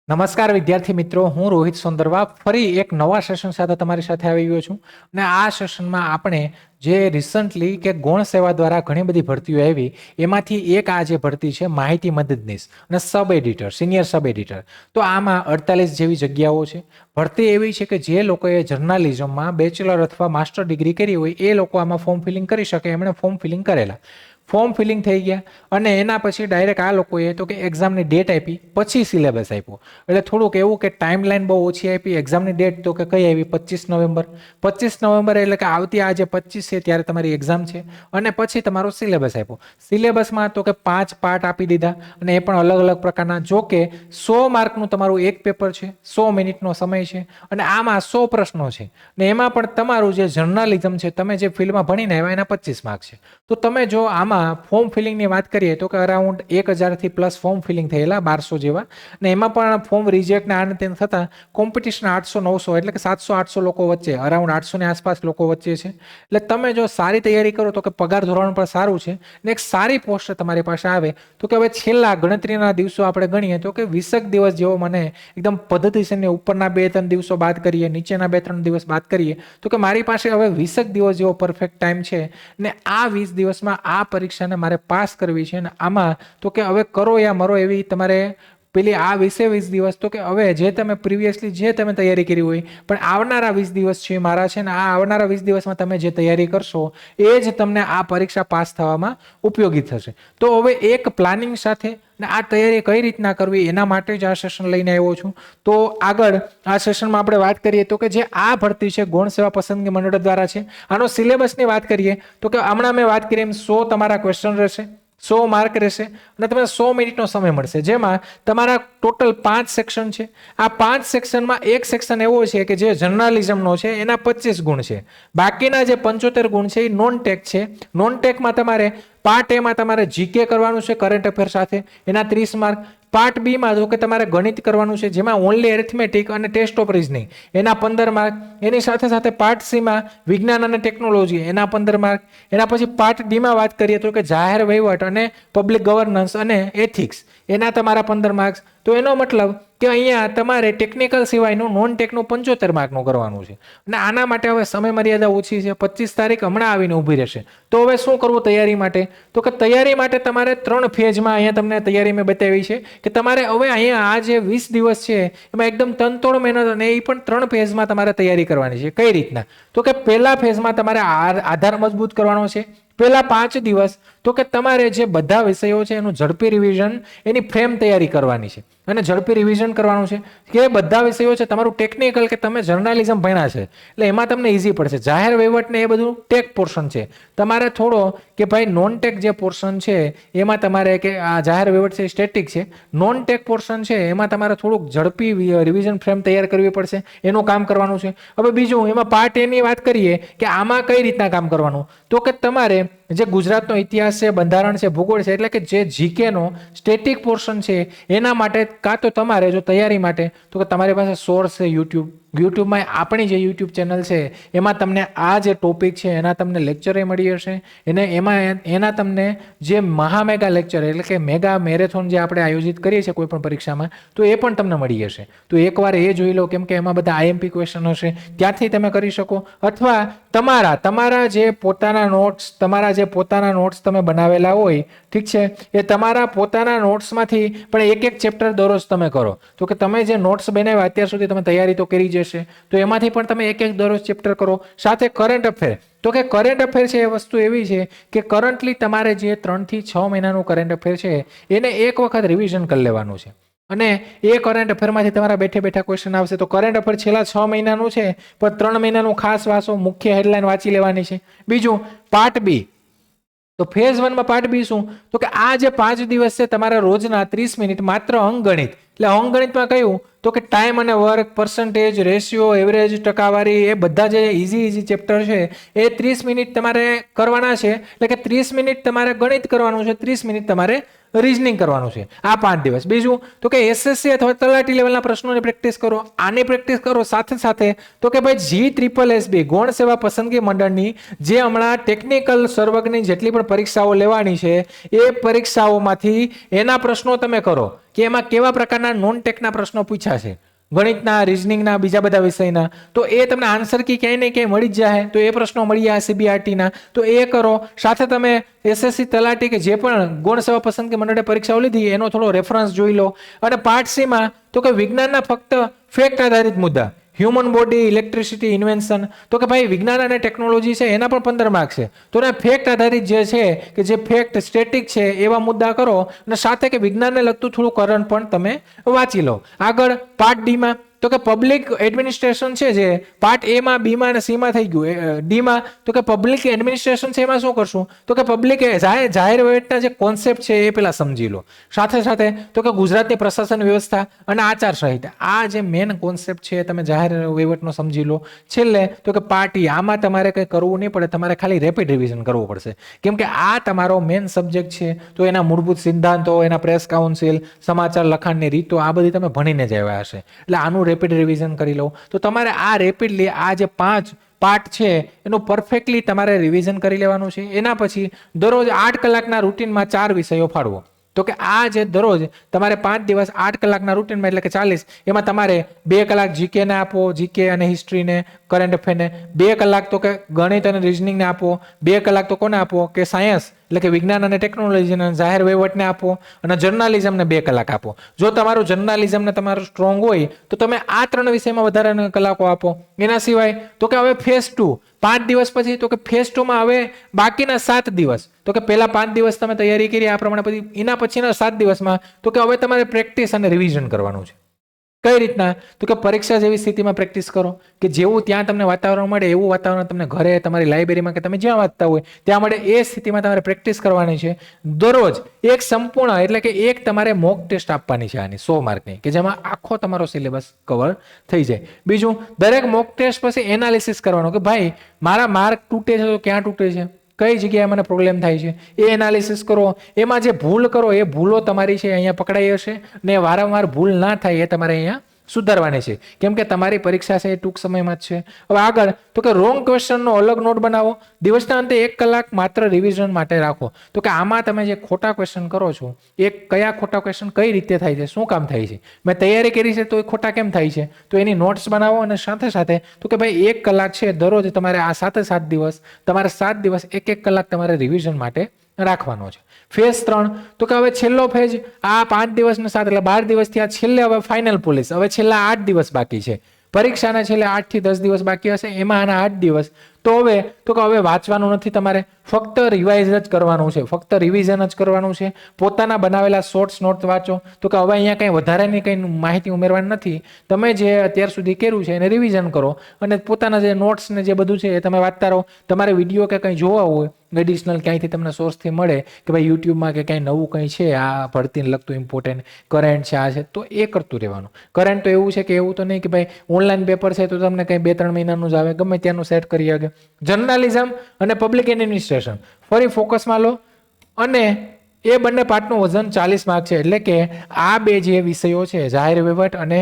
નમસ્કાર વિદ્યાર્થી મિત્રો, હું રોહિત સોંદરવા ફરી એક નવા સેશન સાથે તમારી સાથે આવી ગયો છું અને આ સેશનમાં આપણે જે રિસન્ટલી કે ગૌણ સેવા દ્વારા ઘણી બધી ભરતીઓ આવી એમાંથી એક આ જે ભરતી છે માહિતી મદદનીશ અને સબ એડિટર, સિનિયર સબ એડિટર. તો આમાં 48 જેવી જગ્યાઓ છે. ભરતી એવી છે કે જે લોકોએ જર્નાલિઝમમાં બેચલર અથવા માસ્ટર ડિગ્રી કરી હોય એ લોકો આમાં ફોર્મ ફિલિંગ કરી શકે. એમણે ફોર્મ ફિલિંગ કરેલા, ફોર્મ ફિલિંગ થઈ ગયા અને એના પછી ડાયરેક્ટ આ લોકોએ તો કે એક્ઝામની ડેટ આપી, પછી સિલેબસ આપ્યો. એટલે થોડુંક એવું કે ટાઈમલાઈન બહુ ઓછી આપી. એક્ઝામની ડેટ તો કે કઈ આવી 25 નવેમ્બર. 25 નવેમ્બર એટલે કે આવતી આ જે 25 છે ત્યારે તમારી એક્ઝામ છે અને પછી તમારો સિલેબસ આપ્યો. સિલેબસમાં તો કે 5 પાર્ટ આપી દીધા અને એ પણ અલગ અલગ પ્રકારના. જો કે 100 માર્કનું તમારું એક પેપર છે, 100 મિનિટનો સમય છે અને આમાં 100 પ્રશ્નો છે ને એમાં પણ તમારું જે જર્નાલિઝમ છે, તમે જે ફિલ્ડમાં ભણીને આવ્યા એના 25 માર્ક છે. તો તમે જો આમાં ફોર્મ ફિલિંગની વાત કરીએ તો કે અરાઉન્ડ 1000 થી પ્લસ ફોર્મ ફિલિંગ થયેલા, 1200 જેવા. અને એમાં પણ ફોર્મ રિજેક્ટ ને આને તેમ થતા કોમ્પિટિશન 800-900 એટલે કે 700-800 લોકો વચ્ચે, અરાઉન્ડ 800 ની આસપાસ લોકો વચ્ચે છે. એટલે તમે જો સારી તૈયારી કરો તો કે પગાર ધોરણ પણ સારું છે ને એક સારી પોસ્ટ તમારી પાસે આવે તો કે હવે છેલ્લા ગણતરીના દિવસો આપણે ગણીએ તો કે 20 દિવસ જેવો મને એકદમ પદ્ધતિસરની ઉપરના 2-3 દિવસો બાદ કરીએ, નીચેના 2-3 દિવસ બાદ કરીએ તો કે મારી પાસે હવે 20 દિવસ જેવો પરફેક્ટ ટાઈમ છે ને આ 20 દિવસમાં આ પરીક્ષાને મારે પાસ કરવી છે. અને આમાં તો કે હવે કરો યા મરો એવી તમારે પેલી આ 20 દિવસ તો કે હવે જે તમે પ્રિવિયસલી જે તમે તૈયારી કરી હોય પણ આવનારા 20 દિવસ છે મારા છે ને આ આવનારા 20 દિવસમાં તમે જે તૈયારી કરશો એ જ તમને આ પરીક્ષા પાસ થવામાં ઉપયોગી થશે. તો હવે એક પ્લાનિંગ સાથે ને આ તૈયારી કઈ રીતના કરવી એના માટે જ આ સેશન લઈને આવ્યો છું. તો આગળ આ સેશનમાં આપણે વાત કરીએ તો કે જે આ ભરતી છે ગૌણ સેવા પસંદગી મંડળ દ્વારા છે. આનો સિલેબસની વાત કરીએ તો કે હમણાં મેં વાત કરી એમ 100 તમારા ક્વેશ્ચન રહેશે, 100 માર્ક રહેશે અને તમને 100 મિનિટનો સમય મળશે. જેમાં તમારા ટોટલ 5 સેક્શન છે. આ 5 સેક્શનમાં એક સેક્શન એવો છે કે જે જર્નાલિઝમનો છે, એના 25 ગુણ છે. બાકીના જે 75 ગુણ છે એ નોન ટેક છે. નોન ટેકમાં તમારે પાર્ટ એ માં તમારે જીકે કરવાનું છે કરંટ અફેર સાથે, એના 30 માર્ક. પાર્ટ બી માં તો કે તમારે ગણિત કરવાનું છે જેમાં ઓનલી એરિથમેટિક અને ટેસ્ટ ઓફ રીઝનિંગ, એના 15 માર્ક. એની સાથે સાથે પાર્ટ સી માં વિજ્ઞાન અને ટેકનોલોજી, એના 15 માર્ક. એના પછી પાર્ટ ડી માં વાત કરીએ તો કે જાહેર વહીવટ અને પબ્લિક ગવર્નન્સ અને એથિક્સ, એના તમારા 15 માર્ક્સ. તો એનો મતલબ કે અહીંયા તમારે ટેકનિકલ સિવાયનું નોન ટેકનું 75 માર્કનું કરવાનું છે. અને આના માટે હવે સમય મર્યાદા ઓછી છે, 25 તારીખ હમણાં આવીને ઊભી રહેશે. તો હવે શું કરવું તૈયારી માટે? તો કે તૈયારી માટે તમારે 3 ફેઝમાં અહીંયા તમને તૈયારી મેં બતાવી છે કે તમારે હવે અહીંયા આ જે 20 દિવસ છે એમાં એકદમ તનતોડ મહેનત અને એ પણ 3 ફેઝમાં તમારે તૈયારી કરવાની છે. કઈ રીતના? તો કે પહેલા ફેઝમાં તમારે આધાર મજબૂત કરવાનો છે. પહેલા 5 દિવસ તો કે તમારે જે બધા વિષયો છે એનું ઝડપી રિવિઝન, એની ફ્રેમ તૈયારી કરવાની છે અને ઝડપી રિવિઝન કરવાનું છે કે બધા વિષયો છે તમારું ટેકનિકલ કે તમે જર્નાલિઝમ ભણ્યા છે એટલે એમાં તમને ઈઝી પડશે. જાહેર વહીવટ ને એ બધું ટેક પોર્શન છે. તમારે થોડો કે ભાઈ નોન ટેક જે પોર્શન છે એમાં તમારે કે આ જાહેર વહીવટ છે સ્ટેટિક છે, નોન ટેક પોર્શન છે એમાં તમારે થોડુંક ઝડપી રિવિઝન ફ્રેમ તૈયાર કરવી પડશે, એનું કામ કરવાનું છે. હવે બીજું એમાં પાર્ટ એની વાત કરીએ કે આમાં કઈ રીતના કામ કરવાનું તો કે તમારે જે ગુજરાતનો ઇતિહાસ છે, બંધારણ છે, ભૂગોળ છે એટલે કે જે જીકે નો સ્ટેટિક પોર્શન છે એના માટે કાં તો તમારે જો તૈયારી માટે તો કે તમારી પાસે સોર્સ છે યુટ્યુબમાં આપણી જે યુટ્યુબ ચેનલ છે એમાં તમને આ જે ટોપિક છે એના તમને લેક્ચરે મળી હશે. એના તમને જે મહામેગા લેક્ચર એટલે કે મેગા મેરેથોન જે આપણે આયોજિત કરીએ છીએ કોઈ પણ પરીક્ષામાં તો એ પણ તમને મળી હશે. તો એકવાર એ જોઈ લો કેમ કે એમાં બધા આઈએમપી ક્વેશ્ચન હશે, ત્યાંથી તમે કરી શકો. અથવા તમારા જે પોતાના નોટ્સ તમે બનાવેલા હોય, ઠીક છે, એ તમારા પોતાના નોટ્સમાંથી પણ એક ચેપ્ટર દરરોજ તમે કરો. તો કે તમે જે નોટ્સ બનાવ્યા અત્યાર સુધી તમે તૈયારી તો કરી જશે તો એમાંથી પણ તમે એક દરરોજ ચેપ્ટર કરો. સાથે કરંટ અફેર તો કે કરંટ અફેર છે એ વસ્તુ એવી છે કે કરન્ટલી તમારે જે 3 થી 6 મહિનાનું કરંટ અફેર છે એને એક વખત રિવિઝન કરી લેવાનું છે અને એ કરંટ અફેરમાંથી તમારા બેઠે બેઠા ક્વેશ્ચન આવશે. તો કરંટ અફેર છેલ્લા 6 મહિનાનું છે પણ 3 મહિનાનું ખાસ વાંચો, મુખ્ય હેડલાઇન વાંચી લેવાની છે. બીજું પાર્ટ બી, તો ફેઝ 1 માં પાર્ટ બી શું તો કે આ જે 5 દિવસ છે તમારા રોજના 30 મિનિટ માત્ર અંકગણિત. એટલે અંકગણિતમાં કયું તો કે ટાઈમ અને વર્ક, પર્સન્ટેજ, રેશિયો, એવરેજ, ટકાવારી, એ બધા જે ઇઝી ચેપ્ટર છે એ 30 મિનિટ તમારે કરવાના છે. એટલે કે 30 મિનિટ તમારે ગણિત કરવાનું છે, 30 મિનિટ તમારે રીઝનિંગ કરવાનું છે આ 5 દિવસ. બીજું તો કે એસએસસી અથવા તલાટી લેવલના પ્રશ્નોની પ્રેક્ટિસ કરો. આની પ્રેક્ટિસ કરો સાથે સાથે તો કે ભાઈ GSSB ગૌણ સેવા પસંદગી મંડળની જે હમણાં ટેકનિકલ સર્વગની જેટલી પણ પરીક્ષાઓ લેવાની છે એ પરીક્ષાઓમાંથી એના પ્રશ્નો તમે કરો કે એમાં કેવા પ્રકારના નોન ટેકના પ્રશ્નો પૂછ્યા છે, ગણિતના, રિઝનિંગના, બીજા બધા વિષયના, તો એ તમને આન્સર કી ક્યાંય ને ક્યાંય મળી જ જાય. તો એ પ્રશ્નો મળી જાય CBRTના, તો એ કરો. સાથે તમે SSC તલાટી કે જે પણ ગૌણ સેવા પસંદગી મંડળે પરીક્ષાઓ લીધી એનો થોડો રેફરન્સ જોઈ લો. અને પાર્ટ C માં તો કે વિજ્ઞાનના ફક્ત ફેક્ટ આધારિત મુદ્દા, હ્યુમન બોડી, ઇલેક્ટ્રિસિટી, ઇન્વેન્શન, તો કે ભાઈ વિજ્ઞાન અને ટેકનોલોજી છે એના પણ 15 માર્ક છે. તો એના ફેક્ટ આધારિત જે છે કે જે ફેક્ટ સ્ટેટિક છે એવા મુદ્દા કરો, અને સાથે કે વિજ્ઞાનને લગતું થોડું કરંટ પણ તમે વાંચી લો. આગળ પાર્ટ D માં તો કે પબ્લિક એડમિનિસ્ટ્રેશન છે, જે પાર્ટ A માં, B માં અને C માં થઈ ગયું. D માં તો કે પબ્લિક એડમિનિસ્ટ્રેશન છે, એમાં શું કરશું તો કે પબ્લિક જાહેર વહીવટના જે કોન્સેપ્ટ છે એ પેલા સમજી લો. સાથે સાથે તો કે ગુજરાતની પ્રશાસન વ્યવસ્થા અને આચાર સંહિતા, આ જે મેન કોન્સેપ્ટ છે તમે જાહેર વહીવટનો સમજી લો. છેલ્લે તો કે પાર્ટ E, આમાં તમારે કંઈ કરવું નહીં પડે, તમારે ખાલી રેપિડ રિવિઝન કરવું પડશે, કેમ કે આ તમારો મેન સબ્જેક્ટ છે. તો એના મૂળભૂત સિદ્ધાંતો, એના પ્રેસ કાઉન્સિલ, સમાચાર લખાણની રીતો, આ બધી તમે ભણીને જ આવ્યા હશે. એટલે આનું રેપિડ રિવિઝન કરી લો. તો તમારે આ રેપિડલી આ જે 5 પાર્ટ છે એનું પરફેક્ટલી તમારે રિવિઝન કરી લેવાનું છે. એના પછી દરરોજ 8 કલાકના રૂટીનમાં 4 વિષયો ફાળવો. તો કે આ જે દરરોજ તમારે 5 દિવસ 8 કલાકના રૂટીનમાં, એટલે કે 40, એમાં તમારે 2 કલાક GK ને આપો, GK અને હિસ્ટ્રીને, કરંટ અફેરને. 2 કલાક તો કે ગણિત અને રિઝનિંગને આપો. 2 કલાક તો કોને આપો કે સાયન્સ એટલે કે વિજ્ઞાન અને ટેકનોલોજી અને જાહેર વહીવટને આપો. અને જર્નાલિઝમને 2 કલાક આપો. જો તમારું જર્નાલિઝમને તમારું સ્ટ્રોંગ હોય તો તમે આ 3 વિષયમાં વધારાના કલાકો આપો. એના સિવાય તો કે હવે ફેઝ 2 5 દિવસ પછી, તો કે ફેઝ 2માં હવે બાકીના 7 દિવસ, તો કે પહેલા 5 દિવસ તમે તૈયારી કરી આ પ્રમાણે, પછી એના પછીના 7 દિવસમાં તો કે હવે તમારે પ્રેક્ટિસ અને રિવિઝન કરવાનું છે. કઈ રીતના તો કે પરીક્ષા જેવી સ્થિતિમાં પ્રેક્ટિસ કરો કે જેવું ત્યાં તમને વાતાવરણ મળે એવું વાતાવરણ તમને ઘરે, તમારી લાઇબ્રેરીમાં કે તમે જ્યાં વાંચતા હોય ત્યાં મળે, એ સ્થિતિમાં તમારે પ્રેક્ટિસ કરવાની છે. દરરોજ એક સંપૂર્ણ એટલે કે એક તમારે મોક ટેસ્ટ આપવાની છે આની 100 માર્કની, કે જેમાં આખો તમારો સિલેબસ કવર થઈ જાય. બીજું, દરેક મોક ટેસ્ટ પછી એનાલિસિસ કરવાનું કે ભાઈ મારા માર્ક તૂટે છે તો ક્યાં તૂટે છે, કઈ જગ્યાએ મને પ્રોબ્લેમ થાય છે, એ એનાલિસિસ કરો. એમાં જે ભૂલ કરો એ ભૂલો તમારી છે અહીંયા પકડાઈ હશે, ને વારંવાર ભૂલ ના થાય એ તમારે અહીંયા સુધારવાની છે, કેમ કે તમારી પરીક્ષા છે એ ટૂંક સમયમાં જ છે. હવે આગળ તો કે રોંગ ક્વેશ્ચનનો અલગ નોટ બનાવો. દિવસના અંતે 1 કલાક માત્ર રિવિઝન માટે રાખો. તો કે આમાં તમે જે ખોટા ક્વેશ્ચન કરો છો એ કયા ખોટા ક્વેશ્ચન કઈ રીતે થાય છે, શું કામ થાય છે, મેં તૈયારી કરી છે તો એ ખોટા કેમ થાય છે, તો એની નોટ્સ બનાવો. અને સાથે સાથે તો કે ભાઈ 1 કલાક છે દરરોજ તમારે આ 7 દિવસ, તમારે 7 દિવસ 1 કલાક તમારે રિવિઝન માટે રાખવાનો છે. ફેઝ 3 તો કે હવે છેલ્લો ફેઝ આ 5 દિવસને 7 એટલે 12 દિવસથી આ છેલ્લે હવે ફાઇનલ પોલીસ. હવે છેલ્લા 8 દિવસ બાકી છે પરીક્ષાના, છેલ્લે 8 થી 10 દિવસ બાકી હશે. એમાં આના 8 દિવસ તો હવે વાંચવાનું નથી, તમારે ફક્ત રિવાઇઝ જ કરવાનું છે, ફક્ત રિવિઝન જ કરવાનું છે. પોતાના બનાવેલા શોર્ટ્સ નોટ વાંચો. તો કે હવે અહીંયા કંઈ વધારાની કંઈ માહિતી ઉમેરવાની નથી, તમે જે અત્યાર સુધી કર્યું છે એને રિવિઝન કરો. અને પોતાના જે નોટ્સ ને જે બધું છે એ તમે વાંચતા રહો. તમારે વિડીયો કે કંઈ જોવા હોય એડિશનલ ક્યાંયથી તમને સોર્સથી મળે કે ભાઈ યુટ્યુબમાં કે ક્યાંય નવું કંઈ છે આ ભરતીને લગતું ઇમ્પોર્ટન્ટ કરંટ છે આ છે, તો એ કરતું રહેવાનું. કરંટ તો એવું છે કે એવું તો નહીં કે ભાઈ ઓનલાઈન પેપર છે તો તમને કંઈ 2-3 મહિનાનું જ આવે, ગમે ત્યાંનું સેટ કરી શકે. જર્નાલિઝમ અને પબ્લિક એડમિનિસ્ટ્રેશન ફરી ફોકસમાં લો. અને એ બંને પાર્ટનું વજન 40 માર્ક છે. એટલે કે આ બે જે વિષયો છે જાહેર વહીવટ અને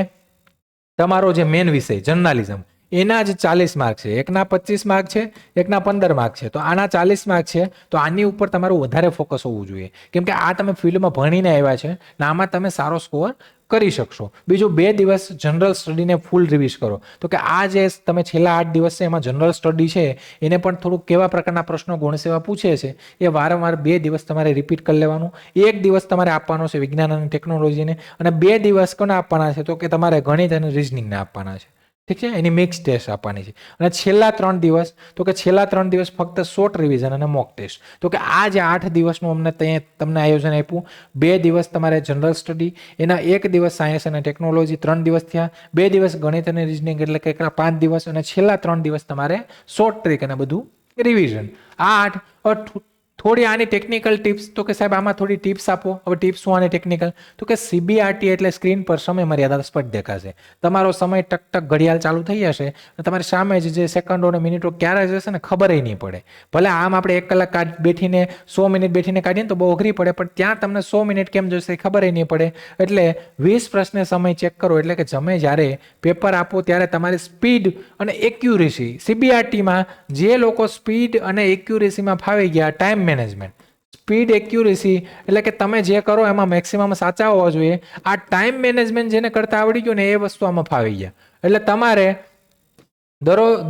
તમારો જે મેન વિષય જર્નાલિઝમ, એના જ 40 માર્ક છે. એકના 25 માર્ક છે, એકના 15 માર્ક છે. તો આના 40 માર્ક છે. તો આની ઉપર તમારું વધારે ફોકસ હોવું જોઈએ, કેમ કે આ તમે ફિલ્ડમાં ભણીને આવ્યા છે ને આમાં તમે સારો સ્કોર કરી શકશો. બીજું, 2 દિવસ જનરલ સ્ટડીને ફૂલ રિવિઝ કરો. તો કે આ જે તમે છેલ્લા 8 દિવસ છે એમાં જનરલ સ્ટડી છે એને પણ થોડુંક કેવા પ્રકારના પ્રશ્નો ગૌણ સેવા પૂછે છે એ વારંવાર 2 દિવસ તમારે રિપીટ કરી લેવાનું. 1 દિવસ તમારે આપવાનો છે વિજ્ઞાન અને ટેકનોલોજીને, અને 2 દિવસ કોને આપવાના છે તો કે તમારે ગણિત અને રિઝનિંગને આપવાના છે. ઠીક છે, એની મિક્સ ટેસ્ટ આપવાની છે. અને છેલ્લા 3 દિવસ તો કે છેલ્લા 3 દિવસ ફક્ત શોર્ટ રિવિઝન અને મોક ટેસ્ટ. તો કે આ જે 8 દિવસનું અમને તમને આયોજન આપ્યું, 2 દિવસ તમારે જનરલ સ્ટડી, એના 1 દિવસ સાયન્સ અને ટેકનોલોજી, 3 દિવસ થયા, 2 દિવસ ગણિત અને રિઝનિંગ એટલે કે 5 દિવસ, અને છેલ્લા 3 દિવસ તમારે શોર્ટ ટ્રીક અને બધું રિવિઝન. આ 8 થોડી આની ટેકનિકલ ટિપ્સ તો કે સાહેબ આમાં થોડી ટિપ્સ આપો. હવે ટિપ્સ શું આની ટેકનિકલ તો કે CBRT એટલે સ્ક્રીન પર સમય મર્યાદા સ્પષ્ટ દેખાશે. તમારો સમય ટક ટક ઘડિયાળ ચાલુ થઈ જશે અને તમારી સામે જ જે સેકન્ડો અને મિનિટો ક્યારે જશે ને ખબર નહીં પડે. ભલે આમ આપણે 1 કલાક બેઠીને 100 મિનિટ બેઠીને કાઢીએ તો બહુ અઘરી પડે, પણ ત્યાં તમને 100 મિનિટ કેમ જશે ખબર નહીં પડે. એટલે 20 પ્રશ્ન સમય ચેક કરો. એટલે કે તમે જ્યારે પેપર આપો ત્યારે તમારી સ્પીડ અને એક્યુરેસી, CBRTમાં જે લોકો સ્પીડ અને એક્યુરેસીમાં ફાવી ગયા, ટાઈમ મેનેજમેન્ટ, સ્પીડ એક્યુરેસી એટલે કે તમે જે કરો એમાં મેક્સિમમ સાચા હોવા જોઈએ. આ ટાઈમ મેનેજમેન્ટ જેને કરતા આવડી ગયું ને એ વસ્તુ આમાં ફાવી ગયા. એટલે તમારે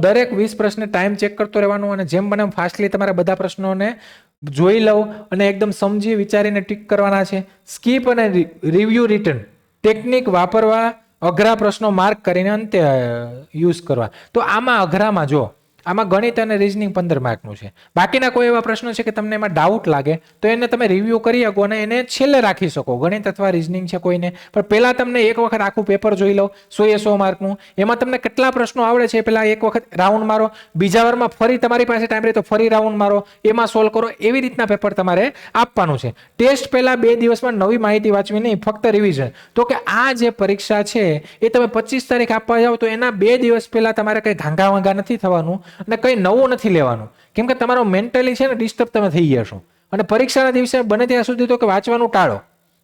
દરેક 20 પ્રશ્ન ટાઈમ ચેક કરતો રહેવાનું અને જેમ બને ફાસ્ટલી તમારે બધા પ્રશ્નોને જોઈ લઉં અને એકદમ સમજી વિચારીને ટીક કરવાના છે. સ્કીપ અને રિવ્યુ રિટર્ન ટેકનિક વાપરવા, અઘરા પ્રશ્નો માર્ક કરીને અંતે યુઝ કરવા. તો આમાં અઘરામાં જો આમાં ગણિત અને રીઝનિંગ 15 માર્કનું છે. બાકીના કોઈ એવા પ્રશ્નો છે કે તમને એમાં ડાઉટ લાગે તો એને તમે રિવ્યુ કરી શકો અને એને છેલ્લે રાખી શકો. ગણિત અથવા રીઝનિંગ છે કોઈને, પણ પહેલા તમને એક વખત આખું પેપર જોઈ લો 100 માર્કનું. એમાં તમને કેટલા પ્રશ્નો આવડે છે પહેલા એક વખત રાઉન્ડ મારો, બીજા વારમાં ફરી તમારી પાસે ટાઈમ રહે તો ફરી રાઉન્ડ મારો, એમાં સોલ્વ કરો. એવી રીતના પેપર તમારે આપવાનું છે. ટેસ્ટ પહેલા 2 દિવસમાં નવી માહિતી વાંચવી નહીં, ફક્ત રિવિઝન. તો કે આ જે પરીક્ષા છે એ તમે 25 તારીખ આપવા જાઓ તો એના 2 દિવસ પહેલા તમારે કઈ ઘાંઘા વાંઘા નથી થવાનું અને કંઈ નવું નથી લેવાનું. કેમ કે તમારો મેન્ટલી છે ને ડિસ્ટર્બ તમે થઈ ગયા છો. અને પરીક્ષાના દિવસે બને ત્યાં સુધી તો કે વાંચવાનું ટાળો.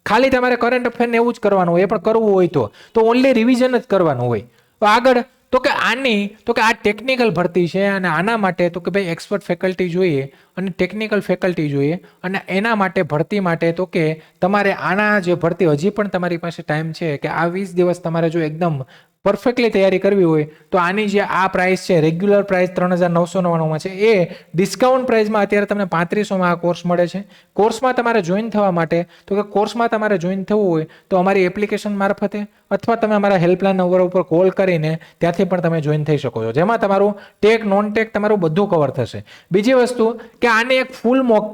ખાલી તમારે કરંટ અફેરને એવું જ કરવાનું હોય, એ પણ કરવું હોય તો ઓનલી રિવિઝન જ કરવાનું હોય. તો આગળ તો કે આ ટેકનિકલ ભરતી છે અને આના માટે તો કે ભાઈ એક્સપર્ટ ફેકલ્ટી જોઈએ અને ટેકનિકલ ફેકલ્ટી જોઈએ. અને એના માટે ભરતી માટે તો કે તમારે આના જે ભરતી હજી પણ તમારી પાસે ટાઈમ છે કે આ 20 દિવસ તમારે જો એકદમ પરફેક્ટલી તૈયારી કરવી હોય તો આની જે આ પ્રાઇસ છે રેગ્યુલર પ્રાઇસ 3999 છે, એ ડિસ્કાઉન્ટ પ્રાઇસમાં અત્યારે તમને 3500માં આ કોર્સ મળે છે. કોર્સમાં તમારે જોઈન થવા માટે તો કે કોર્સમાં તમારે જોઈન થવું હોય તો અમારી એપ્લિકેશન મારફતે અથવા તમે અમારા હેલ્પલાઇન નંબર ઉપર કોલ કરીને ત્યાંથી પણ તમે જોઈન થઈ શકો છો, જેમાં તમારું ટેક નોન ટેક તમારું બધું કવર થશે. બીજી વસ્તુ કે આને એક ફૂલ મોક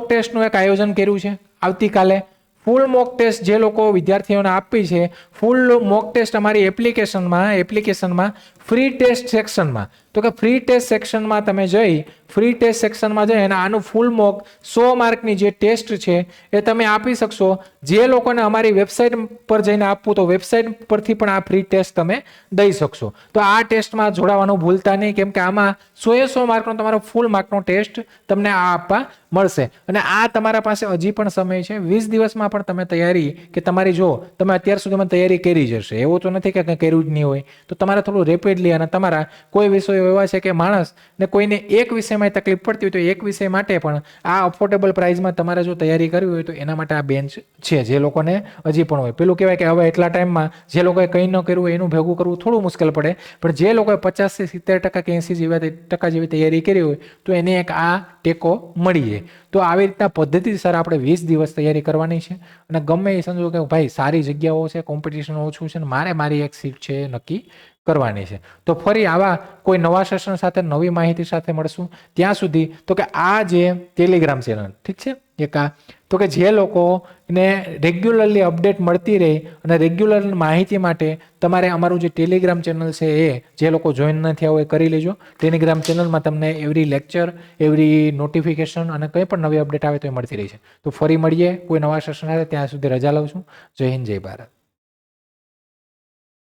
ટેસ્ટનું એક આયોજન કર્યું છે આવતીકાલે. ફૂલ મોક ટેસ્ટ જે લોકો વિદ્યાર્થીઓને આપી છે, ફૂલ મોક ટેસ્ટ અમારી એપ્લિકેશનમાં ફ્રી ટેસ્ટ સેક્શનમાં તો કે ફ્રી ટેસ્ટ સેક્શનમાં તમે જઈ અને આનું ફૂલ મોક 100 માર્કની જે ટેસ્ટ છે એ તમે આપી શકશો. જે લોકોને અમારી વેબસાઇટ પર જઈને આપવું તો વેબસાઇટ પરથી પણ આ ફ્રી ટેસ્ટ તમે દઈ શકશો. તો આ ટેસ્ટમાં જોડાવાનું ભૂલતા નહીં, કેમ કે આમાં 100 માર્કનો તમારો ફૂલ માર્કનો ટેસ્ટ તમને આ આપવા મળશે. અને આ તમારા પાસે હજી પણ સમય છે. 20 દિવસમાં પણ તમે તૈયારી કે તમારી જો તમે અત્યાર સુધીમાં તૈયારી કરી જશે, એવું તો નથી કે કંઈ કર્યું જ નહીં હોય. તો તમારે થોડું રેપિડલી અને તમારા કોઈ વિષયો એવા છે કે માણસ ને કોઈને એક વિષયમાં તકલીફ પડતી હોય તો એક વિષય માટે પણ આ અફોર્ડેબલ પ્રાઇસમાં તમારે જો તૈયારી કરવી હોય તો એના માટે આ બેન્ચ છે જે લોકોને હજી પણ હોય. પેલું કહેવાય કે હવે એટલા ટાઈમમાં જે લોકોએ કંઈ ન કર્યું હોય એનું ભેગું કરવું થોડું મુશ્કેલ પડે, પણ જે લોકોએ 50 થી 70% કે 80% જેવી તૈયારી કરી હોય તો એને એક આ ટેકો મળી જાય. તો આવી રીતના પદ્ધતિસર આપણે 20 દિવસ તૈયારી કરવાની છે. અને ગમે એ સમજો કે ભાઈ સારી જગ્યાઓ છે, કોમ્પિટિશન ઓછું છે ને મારી એક સીટ છે નક્કી કરવાની છે. તો ફરી આવા કોઈ નવા સેશન સાથે નવી માહિતી સાથે મળશું. ત્યાં સુધી તો કે આ જે ટેલિગ્રામ ચેનલ ઠીક છે એક આ તો કે જે લોકોને રેગ્યુલરલી અપડેટ મળતી રહે અને રેગ્યુલર માહિતી માટે તમારે અમારું જે ટેલિગ્રામ ચેનલ છે એ જે લોકો જોઈન ન થયા હોય કરી લેજો. ટેલિગ્રામ ચેનલમાં તમને એવરી લેક્ચર, એવરી નોટિફિકેશન અને કંઈ પણ નવી અપડેટ આવે તો એ મળતી રહી છે. તો ફરી મળીએ કોઈ નવા સેશન સાથે. ત્યાં સુધી રજા લઉં છું. જય હિન્દ, જય ભારત.